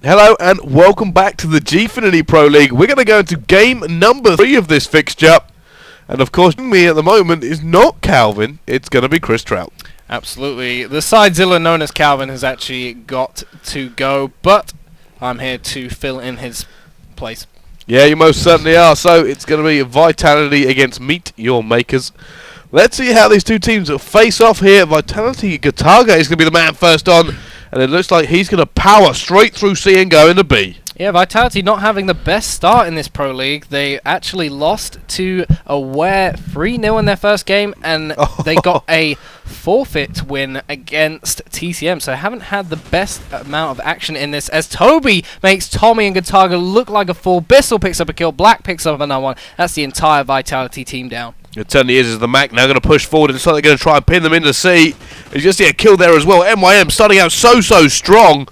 Hello and welcome back to the Gfinity Pro League. We're going to go into game number 3 of this fixture. And of course, me at the moment is not Calvin, it's going to be Chris Trout. Absolutely. The sidezilla known as Calvin has actually got to go, but I'm here to fill in his place. Yeah, you most certainly are. So it's going to be Vitality against Meet Your Makers. Let's see how these two teams face off here. Vitality Gataga is going to be the man first on. And it looks like he's going to power straight through C and go into B. Yeah, Vitality not having the best start in this Pro League. They actually lost to Aware 3-0 in their first game, and they got a forfeit win against TCM. So haven't had the best amount of action in this, as Toby makes Tommy and Gataga look like a fool. Bissell picks up a kill. Black picks up another one. That's the entire Vitality team down. It certainly is, as the Mac now going to push forward and so they're going to try and pin them into C. You just see a kill there as well. MYM starting out so strong.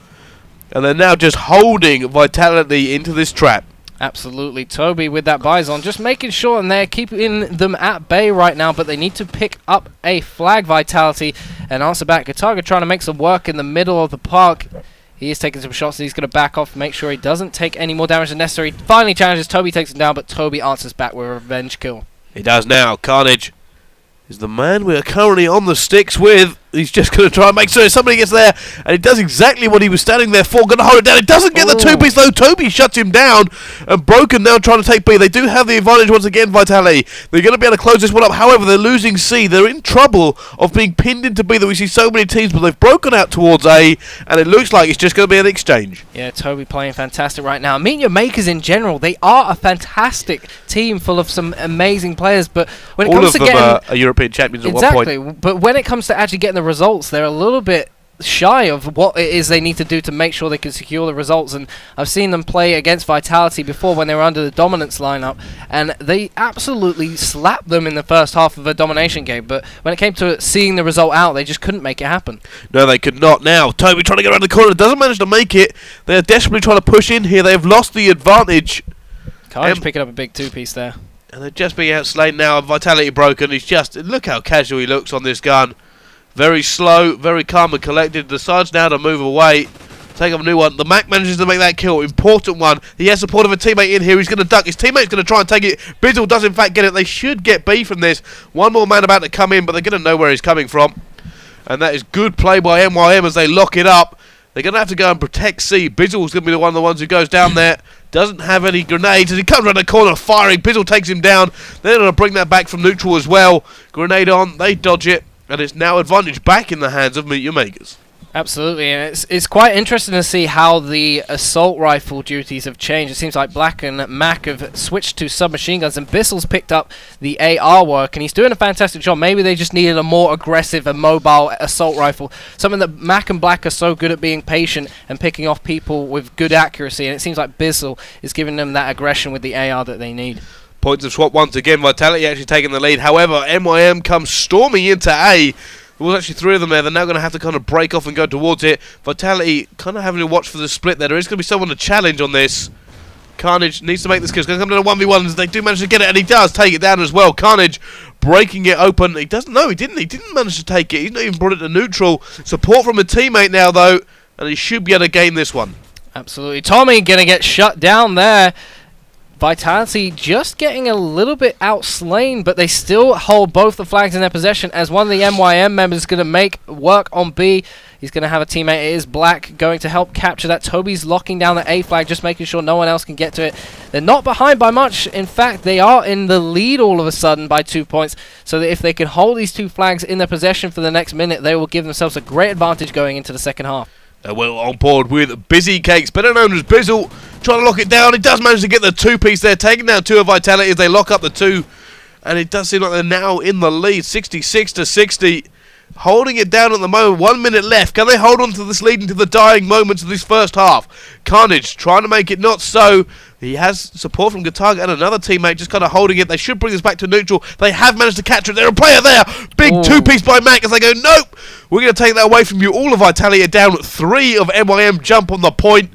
And they're now just holding Vitality into this trap. Absolutely. Toby with that Bison, just making sure, and they're keeping them at bay right now, but they need to pick up a flag, Vitality, and answer back. Gataga trying to make some work in the middle of the park. He is taking some shots, and he's going to back off, make sure he doesn't take any more damage than necessary. Finally challenges, Toby takes him down, but Toby answers back with a revenge kill. He does now. Carnage is the man we are currently on the sticks with. He's just going to try and make sure somebody gets there, and he does exactly what he was standing there for. Going to hold it down. He doesn't get the two-piece, though. Toby shuts him down, and Broken now trying to take B. They do have the advantage once again, Vitality. They're going to be able to close this one up. However, they're losing C. They're in trouble of being pinned into B that we see so many teams, but they've broken out towards A, and it looks like it's just going to be an exchange. Yeah, Toby playing fantastic right now. Meet Your Makers in general, they are a fantastic team full of some amazing players, but when it comes to getting... All of them are European champions at one point. Exactly, but when it comes to actually getting the results, they're a little bit shy of what it is they need to do to make sure they can secure the results. And I've seen them play against Vitality before when they were under the Dominance lineup, and they absolutely slapped them in the first half of a Domination game. But when it came to seeing the result out, they just couldn't make it happen. No, they could not. Now, Toby trying to get around the corner, doesn't manage to make it. They're desperately trying to push in here. They've lost the advantage. Carnage picking up a big two-piece there. And they're just being outslayed now. Vitality Broken. He's just... Look how casual he looks on this gun. Very slow, very calm and collected. Decides now to move away. Take up a new one. The Mac manages to make that kill. Important one. He has support of a teammate in here. He's going to duck. His teammate's going to try and take it. Bizzle does in fact get it. They should get B from this. One more man about to come in, but they're going to know where he's coming from. And that is good play by MYM as they lock it up. They're going to have to go and protect C. Bizzle's going to be one of the ones who goes down there. Doesn't have any grenades as he comes around the corner firing. Bizzle takes him down. They're going to bring that back from neutral as well. Grenade on. They dodge it. And it's now advantage back in the hands of Meet Your Makers. Absolutely, and it's quite interesting to see how the assault rifle duties have changed. It seems like Black and Mac have switched to submachine guns, and Bissell's picked up the AR work, and he's doing a fantastic job. Maybe they just needed a more aggressive and mobile assault rifle, something that Mac and Black are so good at being patient and picking off people with good accuracy, and it seems like Bissell is giving them that aggression with the AR that they need. Points of swap once again. Vitality actually taking the lead. However, MYM comes storming into A. There was actually 3 of them there. They're now going to have to kind of break off and go towards it. Vitality kind of having to watch for the split there. There is going to be someone to challenge on this. Carnage needs to make this kill. He's going to come to a 1v1 as they do manage to get it, and he does take it down as well. Carnage breaking it open. He doesn't know. He didn't manage to take it. He's not even brought it to neutral. Support from a teammate now, though, and he should be able to gain this one. Absolutely. Tommy going to get shut down there. Vitality just getting a little bit outslain, but they still hold both the flags in their possession as one of the MYM members is going to make work on B. He's going to have a teammate. It is Black going to help capture that. Toby's locking down the A flag, just making sure no one else can get to it. They're not behind by much. In fact, they are in the lead all of a sudden by 2 points, so that if they can hold these 2 flags in their possession for the next minute, they will give themselves a great advantage going into the second half. They're well on board with Busy Cakes, better known as Bizzle, trying to lock it down. He does manage to get the 2-piece there, taking down 2 of Vitality as they lock up the 2. And it does seem like they're now in the lead, 66-60. Holding it down at the moment, 1 minute left. Can they hold on to this lead into the dying moments of this first half? Carnage trying to make it not so. He has support from Gataga and another teammate just kind of holding it. They should bring this back to neutral. They have managed to capture it. There's a player there. Big 2-piece by Mac as they go, nope. We're going to take that away from you. All of Vitality are down. 3 of MYM jump on the point.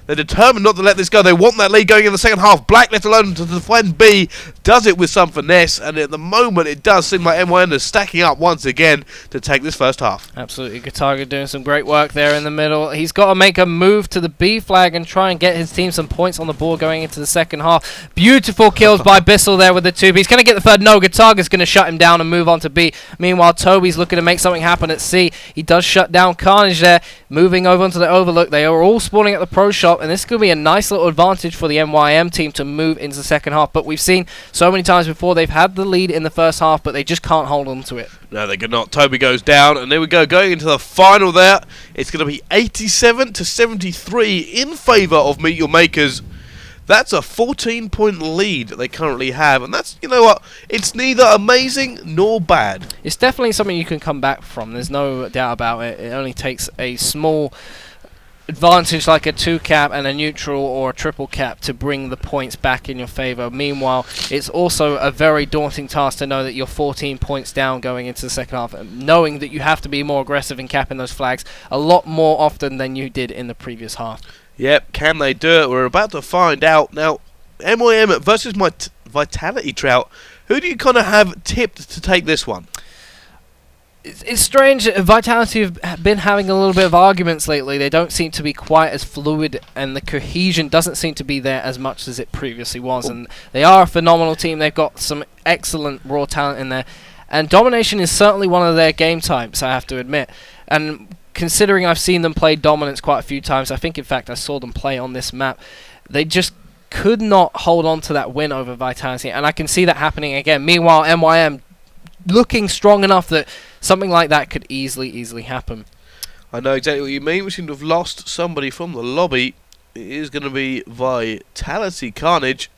They're determined not to let this go. They want that lead going in the second half. Black, let alone to defend B, does it with some finesse. And at the moment, it does seem like MYN is stacking up once again to take this first half. Absolutely. Gataga doing some great work there in the middle. He's got to make a move to the B flag and try and get his team some points on the board going into the second half. Beautiful kills by Bissell there with the 2B. He's going to get the third. No, Gataga's going to shut him down and move on to B. Meanwhile, Toby's looking to make something happen at C. He does shut down Carnage there, moving over onto the Overlook. They are all spawning at the Pro Shop, and this could be a nice little advantage for the MYM team to move into the second half. But we've seen so many times before they've had the lead in the first half, but they just can't hold on to it. No, they could not. Toby goes down, and there we go. Going into the final there, it's going to be 87 to 73 in favour of Meet Your Makers. That's a 14-point lead that they currently have, and that's, you know what, it's neither amazing nor bad. It's definitely something you can come back from. There's no doubt about it. It only takes a small advantage like a 2-cap and a neutral or a triple cap to bring the points back in your favour. Meanwhile, it's also a very daunting task to know that you're 14 points down going into the second half, and knowing that you have to be more aggressive in capping those flags a lot more often than you did in the previous half. Yep, can they do it? We're about to find out. Now, MYM versus my Vitality Trout. Who do you kind of have tipped to take this one? It's strange. Vitality have been having a little bit of arguments lately. They don't seem to be quite as fluid, and the cohesion doesn't seem to be there as much as it previously was. And they are a phenomenal team. They've got some excellent raw talent in there. And Domination is certainly one of their game types, I have to admit. And considering I've seen them play Dominance quite a few times, I think in fact I saw them play on this map, they just could not hold on to that win over Vitality, and I can see that happening again. Meanwhile, MYM looking strong enough that something like that could easily happen. I know exactly what you mean. We seem to have lost somebody from the lobby. It is going to be Vitality Carnage.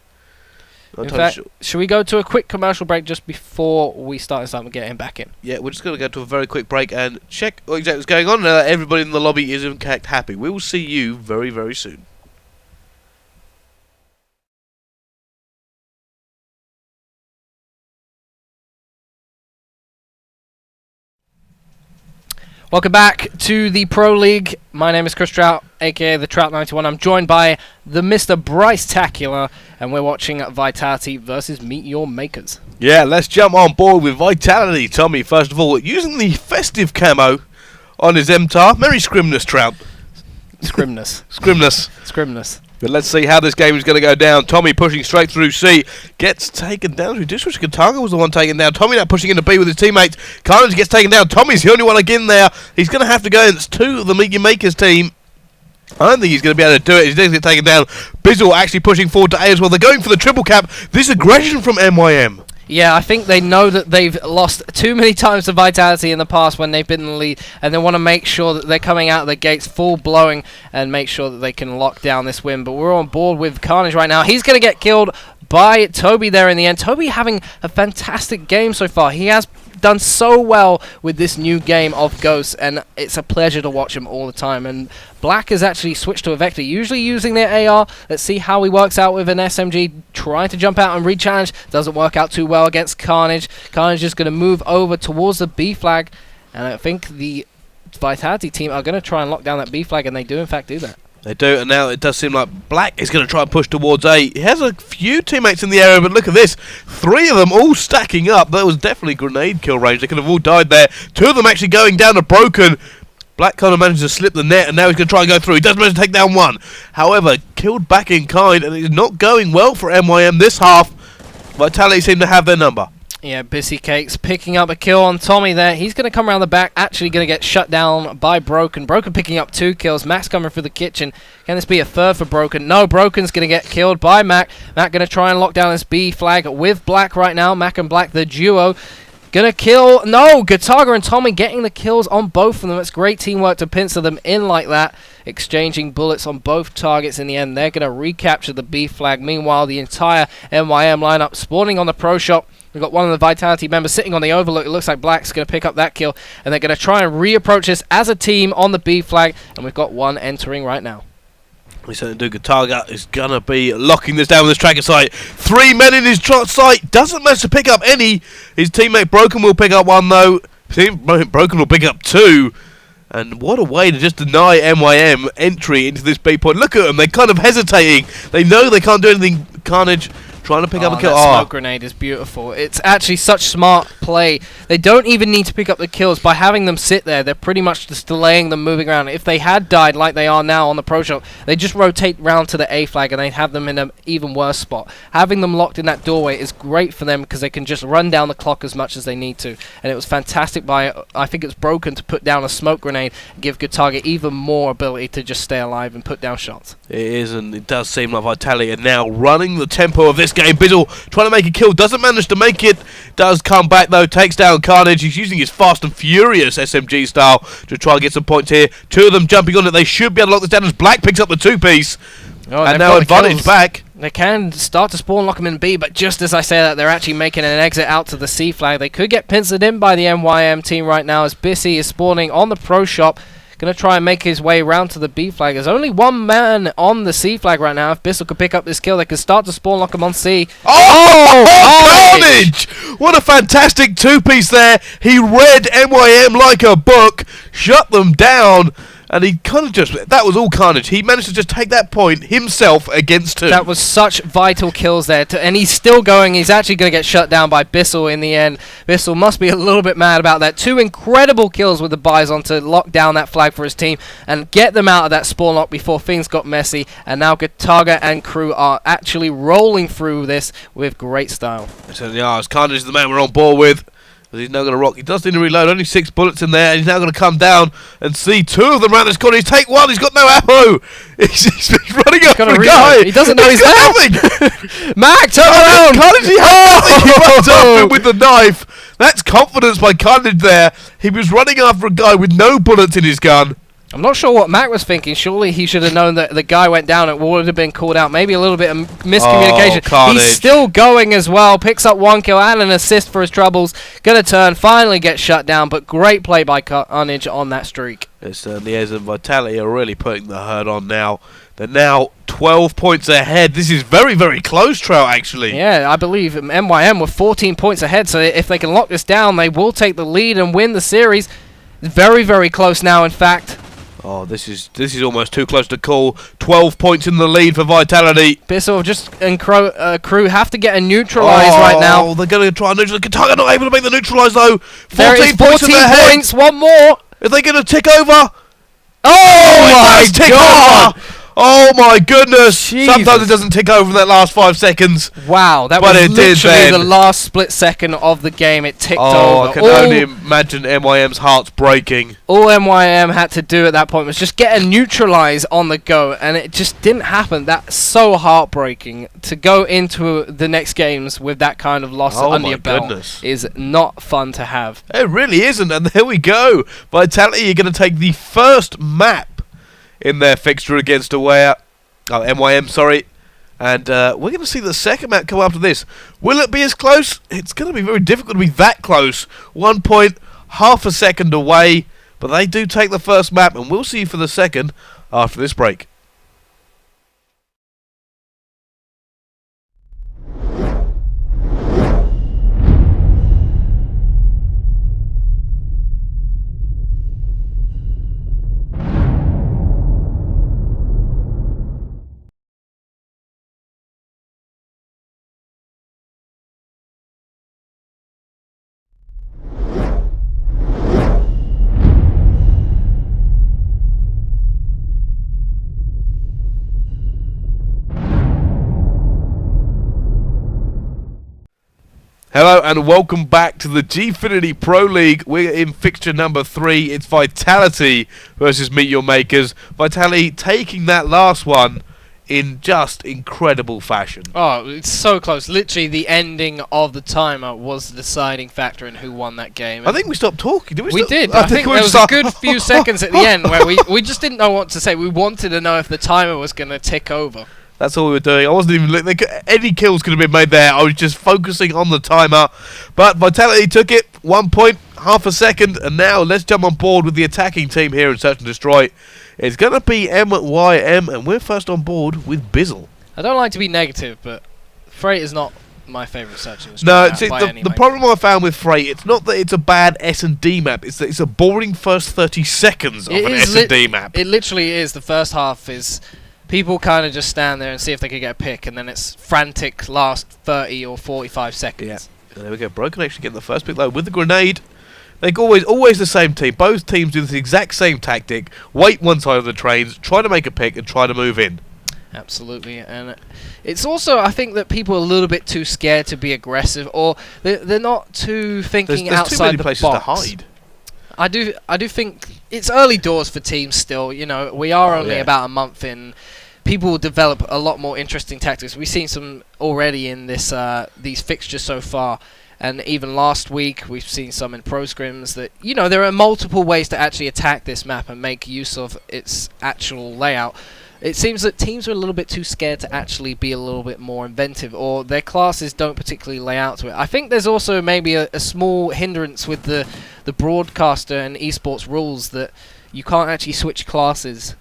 In fact, should we go to a quick commercial break just before we start this up and get him back in? Yeah, we're just going to go to a very quick break and check what exactly is going on. Everybody in the lobby is in fact happy. We will see you very, very soon. Welcome back to the Pro League. My name is Chris Trout, aka the Trout91. I'm joined by the Mr. Bryce Tacular, and we're watching Vitality versus Meet Your Makers. Yeah, let's jump on board with Vitality. Tommy, first of all, using the festive camo on his MTAR. Merry Scrimness, Trout. Scrimness. But let's see how this game is going to go down. Tommy pushing straight through C. Gets taken down. District Kataga was the one taken down. Tommy now pushing into B with his teammates. Carnage gets taken down. Tommy's the only one again there. He's going to have to go against two of the Meet Your Makers team. I don't think he's going to be able to do it. He's going to get taken down. Bizzle actually pushing forward to A as well. They're going for the triple cap. This aggression from MYM. Yeah, I think they know that they've lost too many times to Vitality in the past when they've been in the lead, and they want to make sure that they're coming out of the gates full blowing and make sure that they can lock down this win. But we're on board with Carnage right now. He's going to get killed by Toby there in the end. Toby having a fantastic game so far. He has done so well with this new game of Ghosts, and it's a pleasure to watch him all the time. And Black has actually switched to a Vector, usually using their AR. Let's see how he works out with an SMG, trying to jump out and re-challenge. Doesn't work out too well against Carnage. Carnage is going to move over towards the B flag, and I think the Vitality team are going to try and lock down that B flag, and they do in fact do that. They do, and now it does seem like Black is going to try and push towards A. He has a few teammates in the area, but look at this. 3 of them all stacking up. That was definitely grenade kill range. They could have all died there. 2 of them actually going down to Broken. Black kind of managed to slip the net, and now he's going to try and go through. He does manage to take down 1. However, killed back in kind, and it's not going well for MYM this half. Vitality seem to have their number. Yeah, Bissy Cakes picking up a kill on Tommy there. He's going to come around the back, actually going to get shut down by Broken. Broken picking up 2 kills. Mac's coming through the kitchen. Can this be a third for Broken? No, Broken's going to get killed by Mac. Mac going to try and lock down this B flag with Black right now. Mac and Black, the duo. Gonna kill. No, Gataga and Tommy getting the kills on both of them. It's great teamwork to pincer them in like that. Exchanging bullets on both targets in the end. They're going to recapture the B flag. Meanwhile, the entire MYM lineup spawning on the Pro Shop. We've got one of the Vitality members sitting on the Overlook. It looks like Black's going to pick up that kill. And they're going to try and reapproach this as a team on the B flag. And we've got one entering right now. We certainly do. Gataga is going to be locking this down with his tracker sight. 3 men in his sight. Doesn't manage to pick up any. His teammate Broken will pick up 1 though. Broken will pick up 2. And what a way to just deny MYM entry into this B point. Look at them, they're kind of hesitating. They know they can't do anything. Carnage trying to pick up a kill. That smoke grenade is beautiful. It's actually such smart play. They don't even need to pick up the kills. By having them sit there, they're pretty much just delaying them moving around. If they had died like they are now on the pro shop, they just rotate round to the A flag and they'd have them in an even worse spot. Having them locked in that doorway is great for them because they can just run down the clock as much as they need to. And it was fantastic by, I think it's Broken, to put down a smoke grenade and give Good Target even more ability to just stay alive and put down shots. It is, and it does seem like Vitality are now running the tempo of this game. Bizzle trying to make a kill, doesn't manage to make it, does come back though, takes down Carnage. He's using his fast and furious SMG style to try and get some points here. Two of them jumping on it, they should be able to lock this down as Black picks up the two-piece. And now advantage back. They can start to spawn lock them in B, but just as I say that, they're actually making an exit out to the C flag. They could get pincered in by the MYM team right now as Bissy is spawning on the pro shop. Going to try and make his way around to the B flag. There's only one man on the C flag right now. If Bissell could pick up this kill, they could start to spawn lock him on C. Carnage! What a fantastic two-piece there. He read MYM like a book, shut them down, and he kind of just, that was all Carnage. He managed to just take that point himself against two. That was such vital kills there, and he's still going. He's actually going to get shut down by Bissell in the end. Bissell must be a little bit mad about that. Two incredible kills with the Bison to lock down that flag for his team and get them out of that spawn lock before things got messy. And now Target and crew are actually rolling through this with great style. So, yeah, Carnage is the man we're on board with. He's now going to rock. He does need to reload. Only 6 bullets in there. And he's now going to come down and see two of them around this corner. He's take one. He's got no ammo. He's running up for a guy. He doesn't know he's there. Mac, turn around. Carnage, he runs up with the knife. That's confidence by Carnage there. He was running after a guy with no bullets in his gun. I'm not sure what Mac was thinking. Surely he should have known that the guy went down. It would have been called out. Maybe a little bit of miscommunication. He's still going as well. Picks up 1 kill and an assist for his troubles. Gonna turn. Finally get shut down. But great play by Carnage on that streak. It certainly is. And Vitality are really putting the hurt on now. They're now 12 points ahead. This is very, very close, Trout, actually. Yeah, I believe MYM were 14 points ahead. So if they can lock this down, they will take the lead and win the series. Very, very close now, in fact. Oh, this is almost too close to call. 12 points in the lead for Vitality. Bissell and crew have to get a neutralize right now. Oh, they're going to try and neutralize. Target not able to make the neutralize though. 14 points in their head. One more. Are they going to tick over? Oh my God! Oh my goodness! Jesus. Sometimes it doesn't tick over in that last 5 seconds. Wow, that was literally the last split second of the game. It ticked over. I can only imagine MYM's heart's breaking. All MYM had to do at that point was just get a neutralize on the go, and it just didn't happen. That's so heartbreaking. To go into the next games with that kind of loss under your belt is not fun to have. It really isn't, and there we go. Vitality are going to take the first map in their fixture against MYM, sorry. And we're going to see the second map come after this. Will it be as close? It's going to be very difficult to be that close. 1 point, half a second away. But they do take the first map, and we'll see you for the second after this break. Hello and welcome back to the Gfinity Pro League. We're in fixture number 3. It's Vitality versus Meet Your Makers. Vitality taking that last one in just incredible fashion. Oh, it's so close. Literally, the ending of the timer was the deciding factor in who won that game. I think we stopped talking. Did we? We did. I think there was a good few seconds at the end where we just didn't know what to say. We wanted to know if the timer was going to tick over. That's all we were doing. I wasn't even any kills could have been made there. I was just focusing on the timer. But Vitality took it. 1 point, half a second, and now let's jump on board with the attacking team here in Search and Destroy. It's going to be MYM, and we're first on board with Bizzle. I don't like to be negative, but Freight is not my favourite search and No, destroy see, map by any the way. problem I found with Freight, it's not that it's a bad S&D map, it's that it's a boring first 30 seconds of an S&D map. It literally is. The first half is people kind of just stand there and see if they can get a pick, and then it's frantic last 30 or 45 seconds. Yeah. And there we go. Broken actually getting the first pick though with the grenade. They're always the same team. Both teams do the exact same tactic. Wait one side of the trains, try to make a pick, and try to move in. Absolutely, and it's also, I think that people are a little bit too scared to be aggressive, or they're not too thinking there's outside too many the places box. to hide. I do think it's early doors for teams still. You know, we are only about a month in. People will develop a lot more interesting tactics. We've seen some already in this these fixtures so far. And even last week, we've seen some in pro scrims that, you know, there are multiple ways to actually attack this map and make use of its actual layout. It seems that teams are a little bit too scared to actually be a little bit more inventive, or their classes don't particularly lay out to it. I think there's also maybe a small hindrance with the broadcaster and esports rules that you can't actually switch classes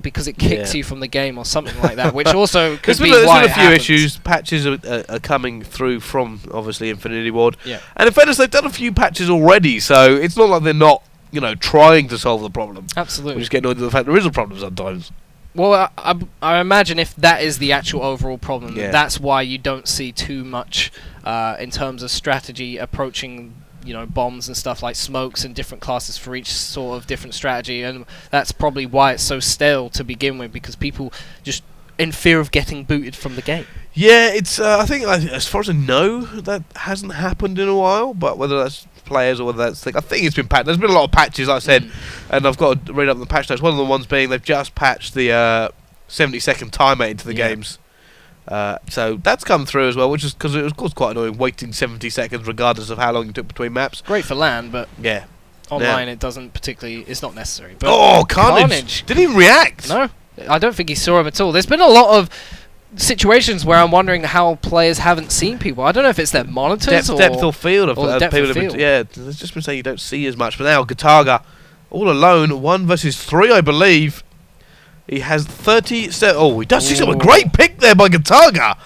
because it kicks you from the game or something like that, which also could be there's why been a it few happens. issues. Patches are coming through from, obviously, Infinity Ward. Yeah. And in fairness, they've done a few patches already, so it's not like they're not, you know, trying to solve the problem. Absolutely. We just get annoyed at the fact there is a problem sometimes. Well, I imagine if that is the actual overall problem, that's why you don't see too much in terms of strategy approaching, you know, bombs and stuff like smokes and different classes for each sort of different strategy, and that's probably why it's so stale to begin with, because people just in fear of getting booted from the game. Yeah, it's I think as far as I know, that hasn't happened in a while, but whether that's players or whether that's I think it's been patched. There's been a lot of patches, like I said, and I've got to read up the patch notes. One of the ones being they've just patched the 70-second timer into the games. So that's come through as well, which is because it was quite annoying waiting 70 seconds regardless of how long it took between maps. Great for LAN, but online it doesn't particularly, it's not necessary. But Carnage didn't even react. No, I don't think he saw him at all. There's been a lot of situations where I'm wondering how players haven't seen people. I don't know if it's their monitors depth or field of depth people of field. There's just been saying you don't see as much, but now Gataga all alone, 1 versus 3, I believe. He has 30. He does see a great pick there by Gataga.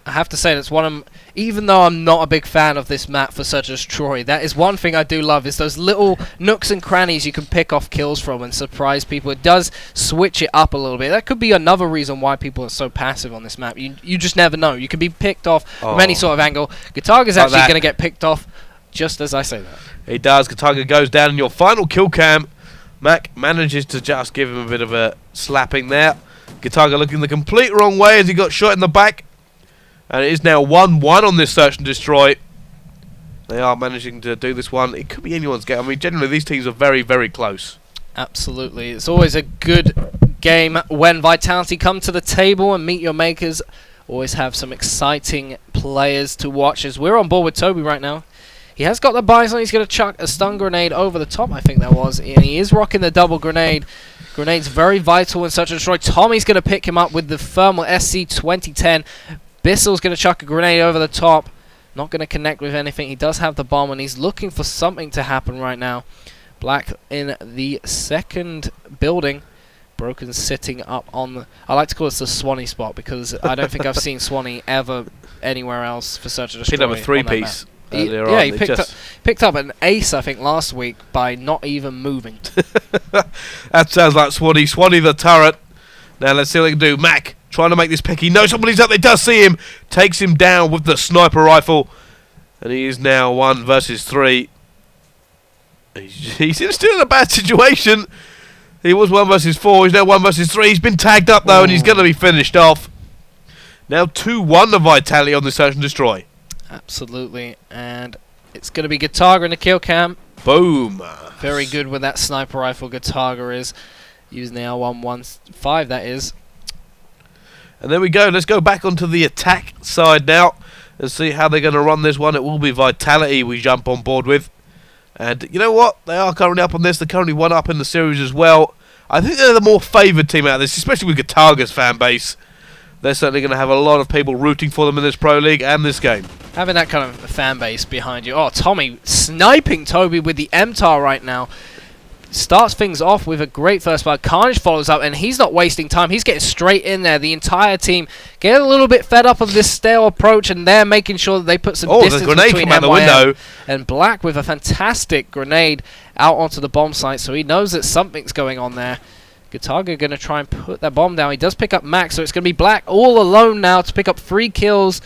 I have to say that's one of, even though I'm not a big fan of this map for such as Troy, that is one thing I do love, is those little nooks and crannies you can pick off kills from and surprise people. It does switch it up a little bit. That could be another reason why people are so passive on this map. You just never know. You can be picked off from any sort of angle. Gataga's actually going to get picked off just as I say that. He does. Gataga goes down in your final kill cam. Mac manages to just give him a bit of a slapping there. Gataga looking the complete wrong way as he got shot in the back. And it is now 1-1 on this search and destroy. They are managing to do this one. It could be anyone's game. I mean, generally these teams are very, very close. Absolutely. It's always a good game when Vitality come to the table and meet your makers. Always have some exciting players to watch, as we're on board with Toby right now. He has got the Bison. He's going to chuck a stun grenade over the top, I think that was. And he is rocking the double grenade. Grenade's very vital in such a destroy. Tommy's going to pick him up with the Thermal SC 2010. Bissell's going to chuck a grenade over the top. Not going to connect with anything. He does have the bomb, and he's looking for something to happen right now. Black in the second building. Broken sitting up on the... I like to call this the Swanee spot, because I don't think I've seen Swanee ever anywhere else for Search and Destroy. Picked up a three-piece. He picked up an ace, I think, last week by not even moving. That sounds like Swanee. Swanee the turret. Now let's see what they can do. Mac trying to make this pick. He knows somebody's up there. Does see him. Takes him down with the sniper rifle. And he is now 1 versus 3. He's still in a bad situation. He was 1 versus 4. He's now 1 versus 3. He's been tagged up though, and he's going to be finished off. Now 2-1 the Vitality on the Search and Destroy. Absolutely. And it's going to be Gataga in the kill cam. Boom. Very good with that sniper rifle. Gataga is using the L115, that is. And there we go. Let's go back onto the attack side now and see how they're going to run this one. It will be Vitality we jump on board with. And you know what? They are currently up on this. They're currently 1 up in the series as well. I think they're the more favoured team out of this, especially with Gataga's fan base. They're certainly going to have a lot of people rooting for them in this Pro League and this game. Having that kind of fan base behind you. Oh, Tommy sniping Toby with the MTAR right now. starts things off with a great first blood. Carnage follows up, and he's not wasting time. He's getting straight in there. The entire team get a little bit fed up of this stale approach, and they're making sure that they put some distance between come out the MYM window. and Black with a fantastic grenade out onto the bomb site, so he knows that something's going on there. Gataga going to try and put that bomb down. He does pick up Max, so it's going to be Black all alone now to pick up 3 kills.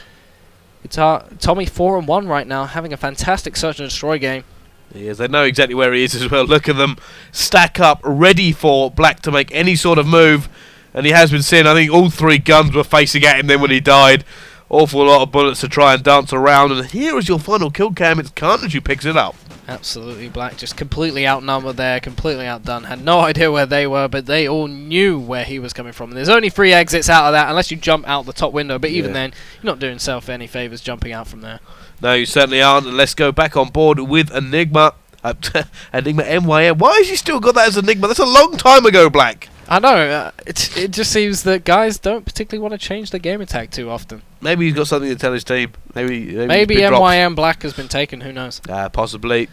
Tommy 4-1 right now, having a fantastic search and destroy game. He is. They know exactly where he is as well. Look at them stack up, ready for Black to make any sort of move. And he has been seen. I think all 3 guns were facing at him then when he died. Awful lot of bullets to try and dance around. And here is your final kill cam. It's Carnage who picks it up. Absolutely. Black just completely outnumbered there, completely outdone. Had no idea where they were, but they all knew where he was coming from. And there's only 3 exits out of that, unless you jump out the top window. But even then, you're not doing yourself any favours jumping out from there. No, you certainly aren't. And let's go back on board with Enigma. Enigma MYM. Why has he still got that as Enigma? That's a long time ago, Black. I know. It just seems that guys don't particularly want to change their gamer tag too often. Maybe he's got something to tell his team. Maybe MYM Black has been taken. Who knows? Possibly.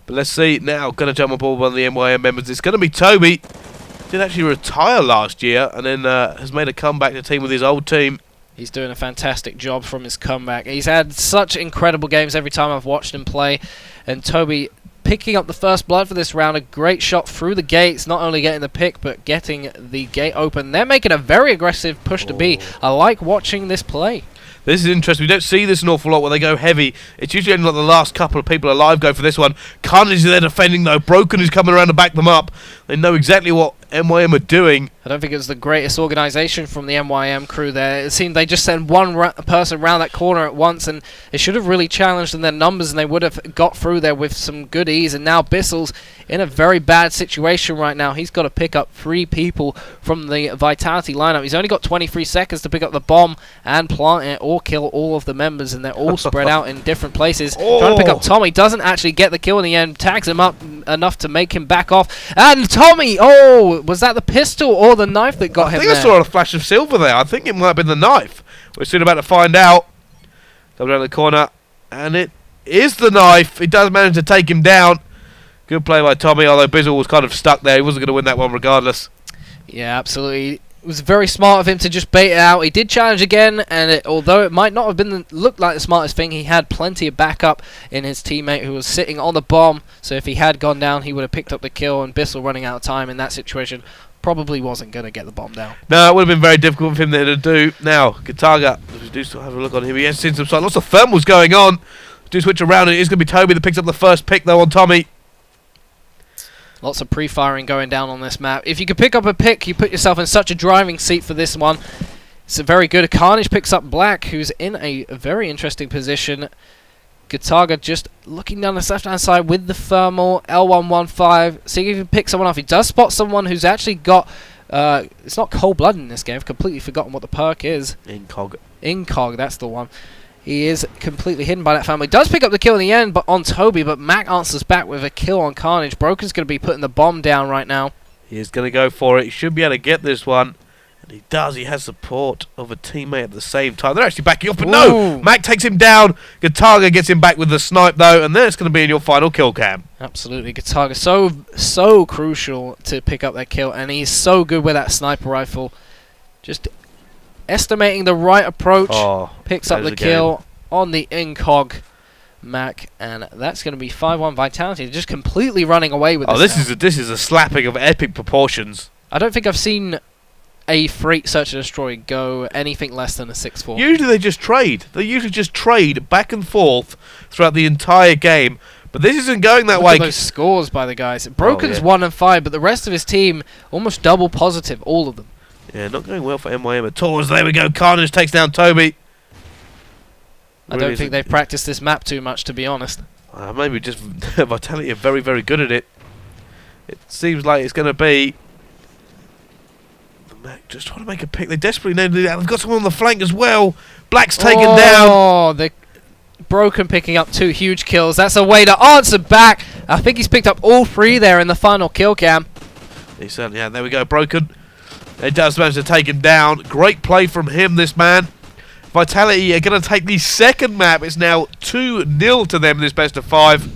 But let's see now. Going to jump on board one of the MYM members. It's going to be Toby. Did actually retire last year and then has made a comeback to team with his old team. He's doing a fantastic job from his comeback. He's had such incredible games every time I've watched him play. And Toby picking up the first blood for this round. A great shot through the gates. Not only getting the pick, but getting the gate open. They're making a very aggressive push to B. I like watching this play. This is interesting. We don't see this an awful lot when they go heavy. It's usually only like the last couple of people alive go for this one. Carnage is there defending though. Broken is coming around to back them up. They know exactly what MYM are doing. I don't think it was the greatest organisation from the MYM crew there. It seemed they just sent one person around that corner at once, and it should have really challenged in their numbers, and they would have got through there with some good ease. And now Bissell's in a very bad situation right now. He's got to pick up 3 people from the Vitality lineup. He's only got 23 seconds to pick up the bomb and plant it or kill all of the members, and they're all spread out in different places. Trying to pick up Tommy. Doesn't actually get the kill in the end. Tags him up enough to make him back off. And Tommy! Oh! Was that the pistol or the knife that got him there? I think I saw a flash of silver there. I think it might have been the knife. We're soon about to find out. Come down the corner. And it is the knife. He does manage to take him down. Good play by Tommy, although Bizzle was kind of stuck there. He wasn't going to win that one regardless. Yeah, absolutely. It was very smart of him to just bait it out. He did challenge again, and although it might not have been looked like the smartest thing, he had plenty of backup in his teammate who was sitting on the bomb. So if he had gone down, he would have picked up the kill, and Bissell running out of time in that situation probably wasn't going to get the bomb down. No, it would have been very difficult for him there to do. Now, Gataga, we do still have a look on him. He has seen some side. Lots of thermals going on. Do switch around, and it is going to be Toby that picks up the first pick, though, on Tommy. Lots of pre-firing going down on this map. If you could pick up a pick, you put yourself in such a driving seat for this one. It's a very good. Carnage picks up Black, who's in a very interesting position. Gataga just looking down the left-hand side with the thermal. L115. See if he can pick someone off. He does spot someone who's actually got... it's not cold blood in this game. I've completely forgotten what the perk is. Incog, that's the one. He is completely hidden by that family. Does pick up the kill in the end, but on Toby. But Mac answers back with a kill on Carnage. Broken's going to be putting the bomb down right now. He is going to go for it. He should be able to get this one. And he does. He has support of a teammate at the same time. They're actually backing off, but no! Mac takes him down. Gataga gets him back with the snipe, though. And then it's going to be in your final kill cam. Absolutely. Gataga so crucial to pick up that kill. And he's so good with that sniper rifle. Just... estimating the right approach, picks up the kill on the Incog Mac, and that's going to be 5-1 Vitality. They're just completely running away with this. This is a slapping of epic proportions. I don't think I've seen a Freight Search and Destroy go anything less than a 6-4. Usually they just trade. They usually just trade back and forth throughout the entire game. But this isn't going that way. Look at those scores by the guys. Broken's 1 and 5, but the rest of his team almost double positive, all of them. Yeah, not going well for MYM at all. As there we go, Carnage takes down Toby. I don't think they've practiced this map too much, to be honest. Maybe just Vitality are very, very good at it. It seems like it's going to be... just trying to make a pick. They desperately need that. They've got someone on the flank as well. Black's taken down. Oh, the Broken picking up 2 huge kills. That's a way to answer back. I think he's picked up all 3 there in the final kill cam. He certainly had. There we go, Broken. It does manage to take him down. Great play from him, this man. Vitality are going to take the second map. It's now 2-0 to them in this best of 5.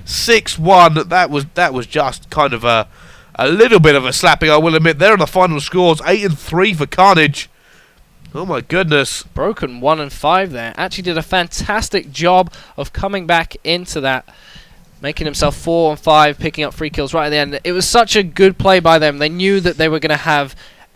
6-1. That was just kind of a a little bit of a slapping, I will admit. There are the final scores, 8-3 for Carnage. Oh my goodness. Broken 1 and 5 there. Actually did a fantastic job of coming back into that, making himself 4 and 5, picking up 3 kills right at the end. It was such a good play by them. They knew that they were going to have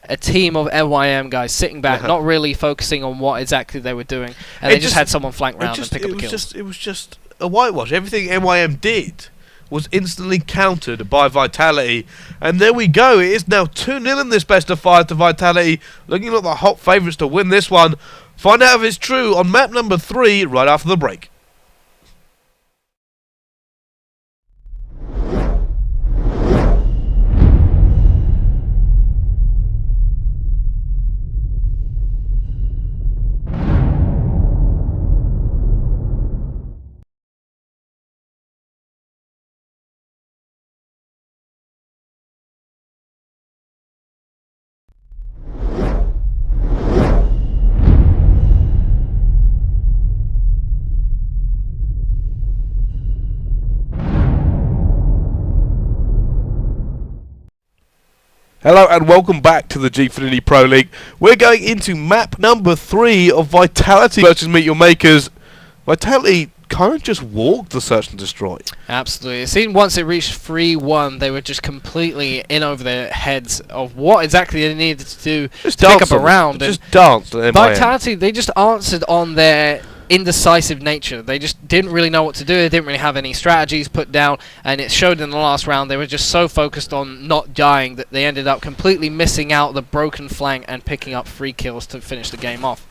a team of NYM guys sitting back, not really focusing on what exactly they were doing, and they just had someone flank round and pick up the kills. It was just a whitewash. Everything NYM did was instantly countered by Vitality, and there we go. It is now 2-0 in this best of 5 to Vitality, looking like the hot favourites to win this one. Find out if it's true on map number 3 right after the break. Hello and welcome back to the Gfinity Pro League. We're going into map number 3 of Vitality versus Meet Your Makers. Vitality kind of just walked the Search and Destroy. Absolutely. It seemed once it reached 3-1, they were just completely in over their heads of what exactly they needed to do to pick up a round. Just danced at Vitality, they just answered on their indecisive nature. They just didn't really know what to do. They didn't really have any strategies put down, and it showed in the last round. They were just so focused on not dying that they ended up completely missing out the broken flank and picking up 3 kills to finish the game off.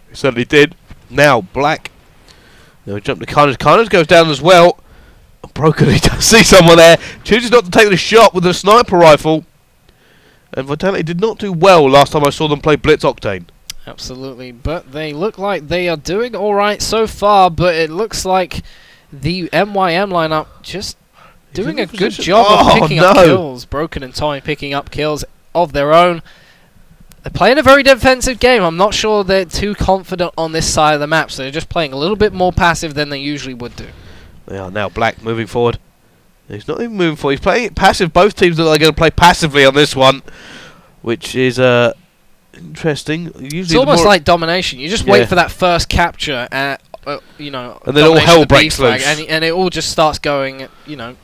He certainly did. Now Black, now jump to Carnage. Carnage goes down as well. Broken, he does see someone there. Chooses not to take the shot with a sniper rifle. And Vitality did not do well last time I saw them play Blitz Octane. Absolutely, but they look like they are doing alright so far, but it looks like the MYM lineup just doing a good job of picking up kills. Broken and Tommy picking up kills of their own. They're playing a very defensive game. I'm not sure they're too confident on this side of the map, so they're just playing a little bit more passive than they usually would do. They are now. Black moving forward. He's not even moving forward. He's playing it passive. Both teams look like they're going to play passively on this one, which is interesting. Usually it's almost like Domination. You just wait for that first capture, you know, and then all hell breaks loose, and it all just starts going. You know,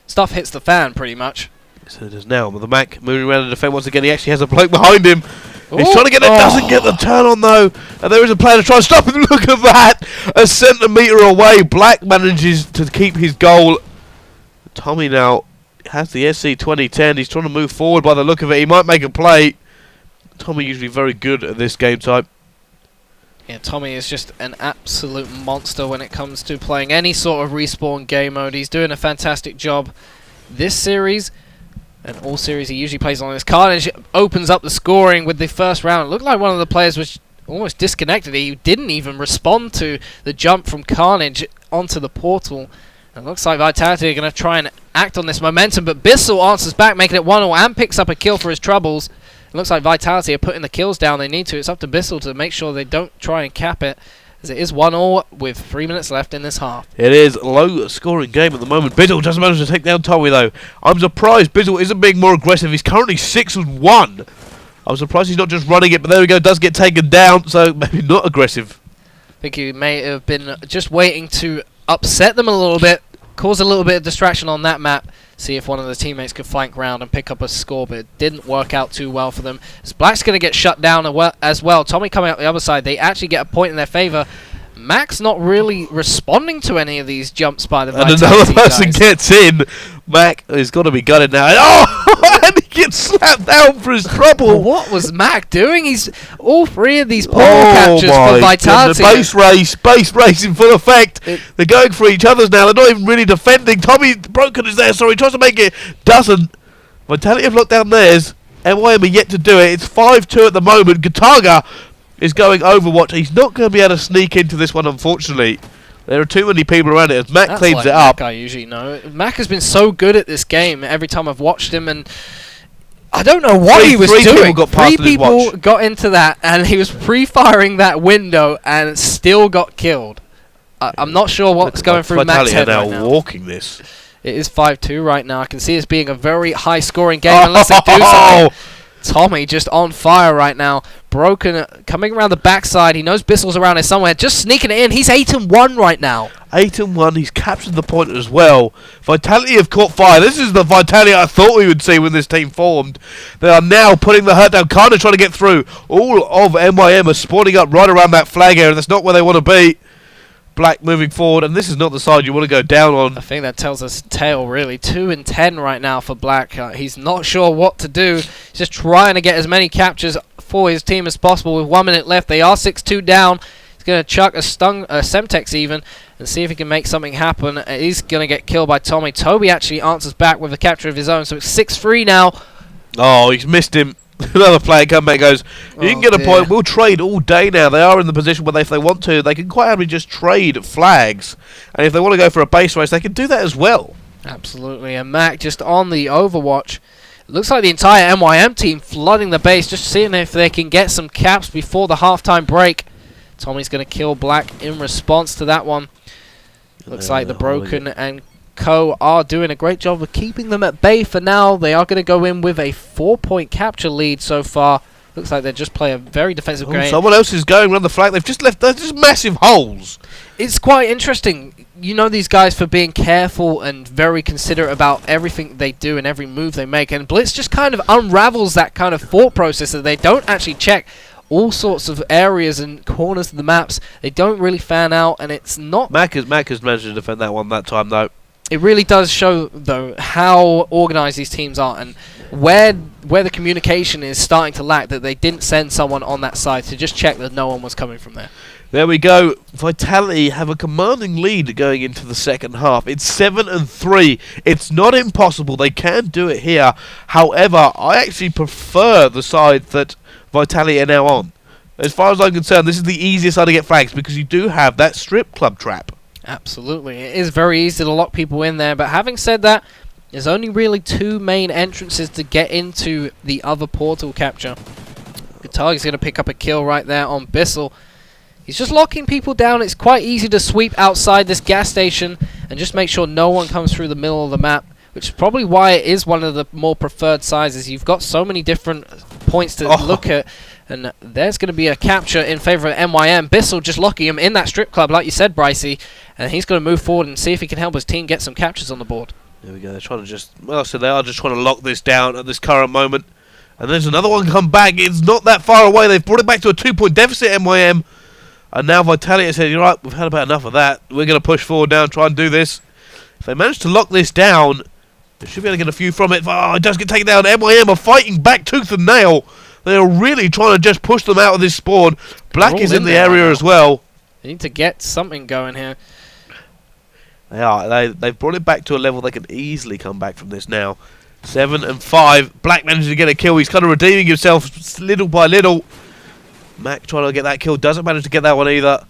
stuff hits the fan pretty much. So it is now with the Mac moving around the defense once again. He actually has a bloke behind him. He's trying to get it, doesn't get the turn on though, and there is a player to try and stop him. Look at that, a centimetre away. Black manages to keep his goal. Tommy now has the SC 2010. He's trying to move forward by the look of it. He might make a play. Tommy usually very good at this game type. Yeah, Tommy is just an absolute monster when it comes to playing any sort of respawn game mode. He's doing a fantastic job this series, and all series he usually plays on this. Carnage opens up the scoring with the first round. It looked like one of the players was almost disconnected. He didn't even respond to the jump from Carnage onto the portal. It looks like Vitality are going to try and act on this momentum, but Bissell answers back, making it 1-1 and picks up a kill for his troubles. It looks like Vitality are putting the kills down they need to. It's up to Bissell to make sure they don't try and cap it, as it is 1-1 with 3 minutes left in this half. It is a low-scoring game at the moment. Bizzle doesn't manage to take down Tommy, though. I'm surprised Bizzle isn't being more aggressive. He's currently 6-1. I'm surprised he's not just running it, but there we go. Does get taken down, so maybe not aggressive. I think he may have been just waiting to upset them a little bit, cause a little bit of distraction on that map, see if one of the teammates could flank round and pick up a score, but it didn't work out too well for them. As Black's going to get shut down as well. Tommy coming out the other side, they actually get a point in their favour. Mac's not really responding to any of these jumps by the Vitality and another person gets in. Mac has got to be gutted now. Oh, and he gets slapped down for his trouble. What was Mac doing? He's all 3 of these portal captures for Vitality. The base race in full effect. They're going for each other's now. They're not even really defending. Tommy Broken is there, sorry, he tries to make it. Doesn't. Vitality have locked down theirs. NYM are yet to do it. It's 5-2 at the moment. Gataga is going Overwatch. He's not going to be able to sneak into this one, unfortunately. There are too many people around it as Mac cleans it up. I usually know. Mac has been so good at this game every time I've watched him, and I don't know what he was doing. Three people got into that, and he was pre-firing that window and still got killed. I'm not sure what's going through Mac's head right now. Walking this. It is 5-2 right now. I can see this being a very high-scoring game unless they do something. Tommy just on fire right now. Broken, coming around the backside. He knows Bissell's around here somewhere. Just sneaking it in. He's 8-1 right now. 8-1. He's captured the point as well. Vitality have caught fire. This is the Vitality I thought we would see when this team formed. They are now putting the hurt down. Carnage trying to get through. All of MYM are spawning up right around that flag area. That's not where they want to be. Black moving forward, and this is not the side you want to go down on. I think that tells us tail, really. 2-10 right now for Black. He's not sure what to do. He's just trying to get as many captures for his team as possible. With 1 minute left, they are 6-2 down. He's going to chuck a Semtex even and see if he can make something happen. He's going to get killed by Tommy. Toby actually answers back with a capture of his own, so it's 6-3 now. Oh, he's missed him. Another player come back and goes, you can get a point. We'll trade all day now. They are in the position where if they want to, they can quite happily just trade flags. And if they want to go for a base race, they can do that as well. Absolutely. And Mac just on the Overwatch. It looks like the entire MYM team flooding the base, just seeing if they can get some caps before the halftime break. Tommy's going to kill Black in response to that one. Looks like the Broken and Co are doing a great job of keeping them at bay for now. They are going to go in with a 4-point capture lead so far. Looks like they just play a very defensive game. Someone else is going around the flag. They've just left. There's just massive holes. It's quite interesting. You know these guys for being careful and very considerate about everything they do and every move they make. And Blitz just kind of unravels that kind of thought process that they don't actually check all sorts of areas and corners of the maps. They don't really fan out, and it's not... Mac has managed to defend that one that time, though. It really does show, though, how organised these teams are and where the communication is starting to lack, that they didn't send someone on that side to just check that no one was coming from there. There we go. Vitality have a commanding lead going into the second half. It's 7-3. It's not impossible. They can do it here. However, I actually prefer the side that Vitality are now on. As far as I'm concerned, this is the easiest side to get flags because you do have that strip club trap. Absolutely. It is very easy to lock people in there, but having said that, there's only really two main entrances to get into the other portal capture. Guitar's going to pick up a kill right there on Bissell. He's just locking people down. It's quite easy to sweep outside this gas station and just make sure no one comes through the middle of the map, which is probably why it is one of the more preferred sizes. You've got so many different points to look at. And there's going to be a capture in favour of MYM. Bissell just locking him in that strip club, like you said, Brycey. And he's going to move forward and see if he can help his team get some captures on the board. There we go. They're trying to just... Well, so they are just trying to lock this down at this current moment. And there's another one come back. It's not that far away. They've brought it back to a 2-point deficit, MYM. And now Vitality has said, you're right, we've had about enough of that. We're going to push forward now and try and do this. If they manage to lock this down, they should be able to get a few from it. Oh, it does get taken down. MYM are fighting back tooth and nail. They're really trying to just push them out of this spawn. Black is in the area as well. They need to get something going here. They are. They've brought it back to a level they can easily come back from this now. 7-5. Black manages to get a kill. He's kind of redeeming himself little by little. Mac trying to get that kill. Doesn't manage to get that one either.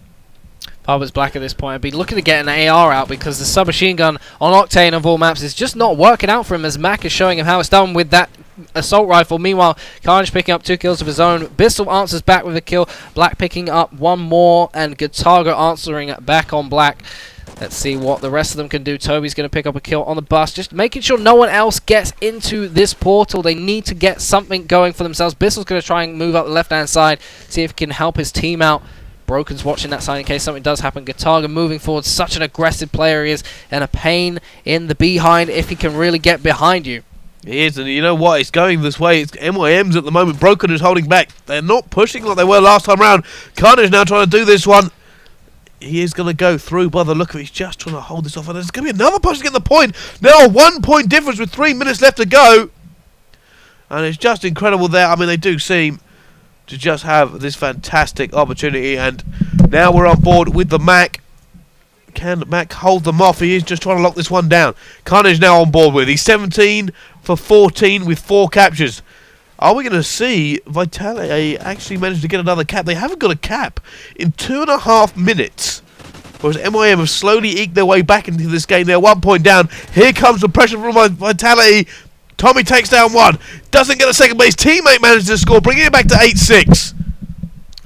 If I was Black at this point, I'd be looking to get an AR out because the submachine gun on Octane of all maps is just not working out for him, as Mac is showing him how it's done with that assault rifle. Meanwhile, Carnage picking up 2 kills of his own. Bissell answers back with a kill. Black picking up 1 more, and Guitargo answering back on Black. Let's see what the rest of them can do. Toby's going to pick up a kill on the bus, just making sure no one else gets into this portal. They need to get something going for themselves. Bissell's going to try and move up the left-hand side, see if he can help his team out. Broken's watching that side in case something does happen. Guitargo moving forward. Such an aggressive player he is, and a pain in the behind if he can really get behind you. He is, and you know what? It's going this way. It's MYM's at the moment. Broken is holding back. They're not pushing like they were last time round. Carnage now trying to do this one. He is going to go through by the look of it. He's just trying to hold this off. And there's going to be another push to get the point. Now a 1-point difference with 3 minutes left to go. And it's just incredible there. I mean, they do seem to just have this fantastic opportunity. And now we're on board with the Mac. Can Mac hold them off? He is just trying to lock this one down. Carnage now on board with. He's 17 for 14 with 4 captures. Are we going to see Vitality actually manage to get another cap? They haven't got a cap in 2.5 minutes. Whereas MYM have slowly eked their way back into this game. They're 1 point down. Here comes the pressure from Vitality. Tommy takes down 1. Doesn't get a second base. Teammate manages to score, bringing it back to 8-6.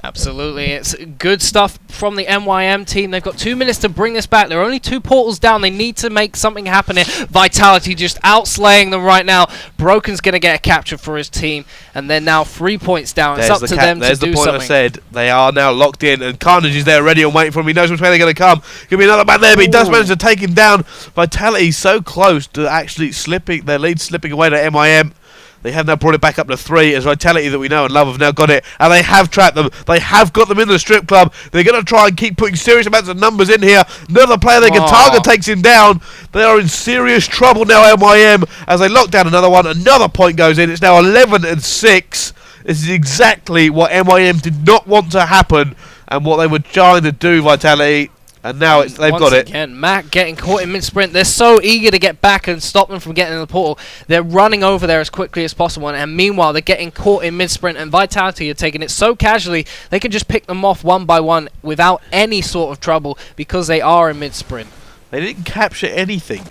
Absolutely, it's good stuff from the MYM team. They've got 2 minutes to bring this back. There are only 2 portals down. They need to make something happen here. Vitality just outslaying them right now. Broken's going to get a capture for his team, and they're now 3 points down. It's up to them to do something. There's the point I said. They are now locked in, and Carnage is there ready and waiting for him. He knows which way they're going to come. Could be another man there, but he does manage to take him down. Vitality so close to actually slipping, their lead slipping away to MIM. They have now brought it back up to 3 as Vitality that we know and love have now got it, and they have trapped them. They have got them in the strip club. They're going to try and keep putting serious amounts of numbers in here. Another player they can target takes him down. They are in serious trouble now, MIM, as they lock down another one. Another point goes in. It's now 11-6. This is exactly what MIM did not want to happen and what they were trying to do, Vitality. And now they've got it. Again, Mac getting caught in mid-sprint. They're so eager to get back and stop them from getting in the portal. They're running over there as quickly as possible. And meanwhile, they're getting caught in mid-sprint. And Vitality are taking it so casually, they can just pick them off one by one without any sort of trouble because they are in mid-sprint. They didn't capture anything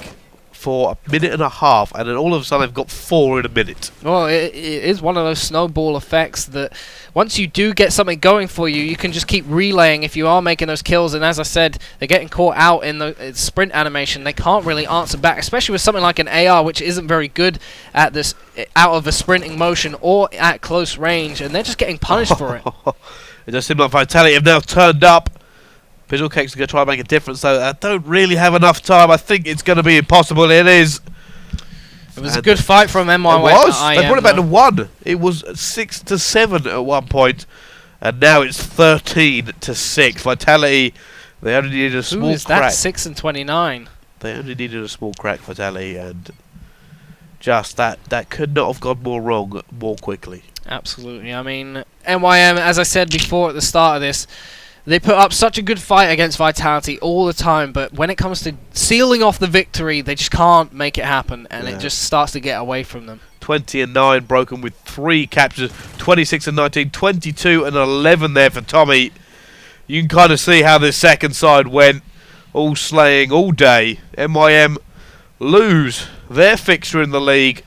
for a minute and a half, and then all of a sudden they've got 4 in a minute. Well, it is one of those snowball effects that once you do get something going for you, you can just keep relaying if you are making those kills. And as I said, they're getting caught out in the sprint animation. They can't really answer back, especially with something like an AR, which isn't very good at this out of a sprinting motion or at close range, and they're just getting punished for it. It does seem like Vitality have now turned up. Visual Cake's going to try and make a difference, though. I don't really have enough time. I think it's going to be impossible. It is. It was a good fight from MY. It was. They brought it back to 1. It was 6-7 at one point, and now it's 13-6. Vitality, they only needed a small crack. Who is that? 6-29. They only needed a small crack, Vitality, and just that could not have gone more wrong more quickly. Absolutely. I mean, MYM, as I said before at the start of this, they put up such a good fight against Vitality all the time, but when it comes to sealing off the victory, they just can't make it happen, and it just starts to get away from them. 20-9, Broken with 3 captures, 26-19, 22-11 there for Tommy. You can kind of see how this second side went, all slaying all day. MYM lose their fixture in the league.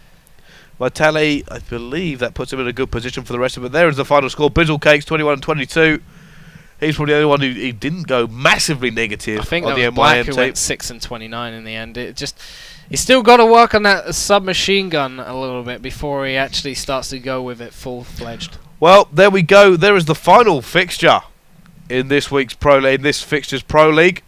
Vitality, I believe that puts them in a good position for the rest of it. There is the final score. Bizzle Cakes 21-22. He's probably the only one who didn't go massively negative. I think on that the was Black who went 6-29 in the end. He's still got to work on that submachine gun a little bit before he actually starts to go with it full-fledged. Well, there we go. There is the final fixture in this week's Pro League, in this fixture's Pro League.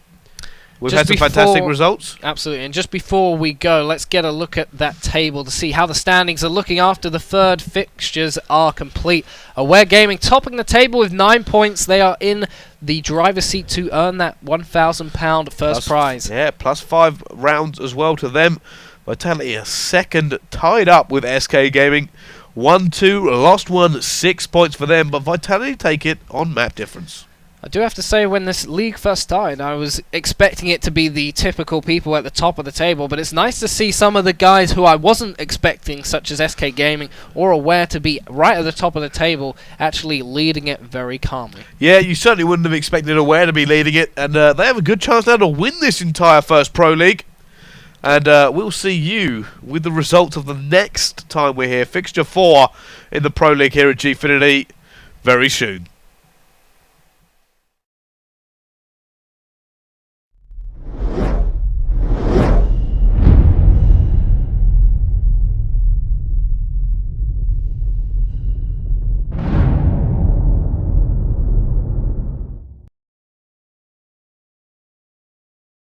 We've had some fantastic results. Absolutely. And just before we go, let's get a look at that table to see how the standings are looking after the third fixtures are complete. Aware Gaming topping the table with 9 points. They are in the driver's seat to earn that £1,000 first prize. Yeah, plus 5 rounds as well to them. Vitality a second, tied up with SK Gaming. 1-2, lost 1, 6 points for them. But Vitality take it on map difference. I do have to say, when this league first started, I was expecting it to be the typical people at the top of the table, but it's nice to see some of the guys who I wasn't expecting, such as SK Gaming or Aware, to be right at the top of the table, actually leading it very calmly. Yeah, you certainly wouldn't have expected Aware to be leading it, and they have a good chance now to win this entire first Pro League. And we'll see you with the results of the next time we're here, Fixture 4 in the Pro League here at Gfinity, very soon.